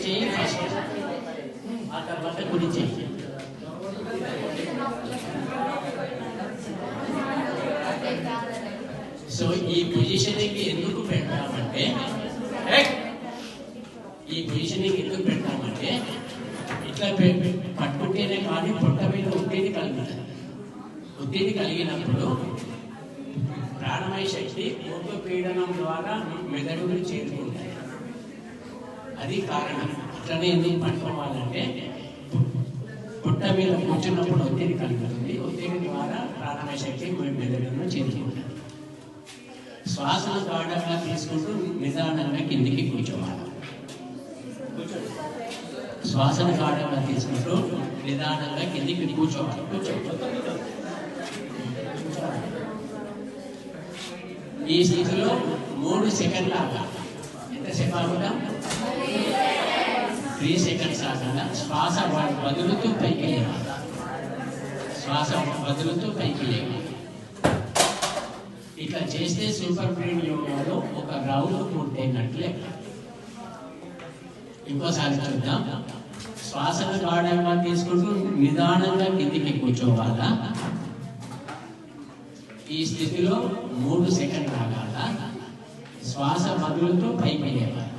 చేయి ఫస్ట్, ఆ తర్వాత కుడి చేయి. సో ఈ పొజిషనింగ్ ఎందుకు పెడతామంటే ఇట్లా పట్టుకుంటేనే కానీ పొట్ట మీద ఒత్తిడి కలుగుతుంది. ఒత్తిడి కలిగినప్పుడు ప్రాణమయ శక్తి ఊర్ధ్వపీడనం ద్వారా మెదడుని చేరుకుంటాయి. అది కారణం. ఇట్లనే ఎందుకు పట్టుకోవాలంటే పొట్ట మీద కూర్చున్నప్పుడు ఒత్తిడి కలుగుతుంది. ఒత్తిడి ద్వారా ప్రాణమయ శక్తి మెదడును చేరుకుంటుంది. శ్వాసను గాఢంగా తీసుకుంటూ నిదానంగా కిందికి కూర్చోవాలి. శ్వాసను గాఢంగా తీసుకుంటూ నిదానంగా కిందికి కూర్చోవాలి. ఈ స్థితిలో 3 సెకండ్లు ఆగాలి. ఎంతసేపు ఆగుదాం? 3 సెకండ్స్ ఆగాల. శ్వాస వదులుతూ పైకి లేవాలి. శ్వాస వదులుతూ పైకి లేవాలి. ఇట్లా చేస్తే సూపర్ బ్రెయిన్ యోగాలో ఒక రౌండ్ పూర్తయినట్లే. ఇంకోసారి చూద్దాం. శ్వాసను గాఢంగా తీసుకుంటూ నిదానంగా కిందికి కూర్చోవాలా. ఈ స్థితిలో 3 సెకండ్లు ఆగాల. శ్వాస వదులుతూ పైకి లేవాలి.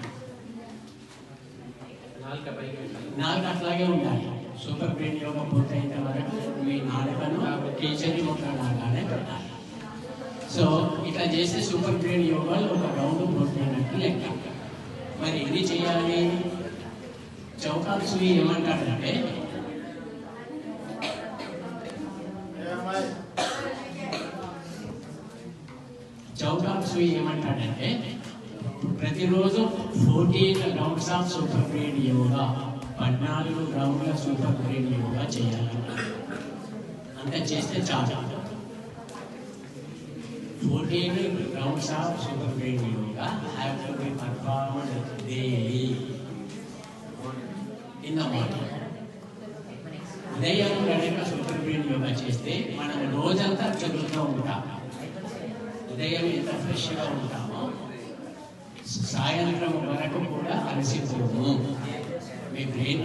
నాలుగు అట్లాగే ఉండాలి. సూపర్ బ్రెయిన్ యోగా పూర్తయిన వరకు మీ నాలుకను కేసరి లాగానే పెట్టాలి. సో ఇట్లా చేస్తే సూపర్ బ్రెయిన్ యోగాలు ఒక రౌండ్ పూర్తయినట్టు లెక్క. మరి ఇది చేయాలి. చౌకాల్ సూయి ఏమంటాడంటే ప్రతిరోజు 14 rounds of super brain yoga, 14 రౌండ్ల సూపర్ బ్రెయిన్ యోగా చేయాలి. అంత చేస్తే చాలు. 14 rounds of super brain yoga have to be performed daily in the morning. ఉదయం గనక సూపర్ బ్రెయిన్ యోగా చేస్తే మనం రోజంతా చురుకుగా ఉంటాం. ఉదయం ఎంత ఫ్రెష్గా ఉంటామో సాయంత్రం వరకు కూడా అలసిపోము. మీ బ్రెయిన్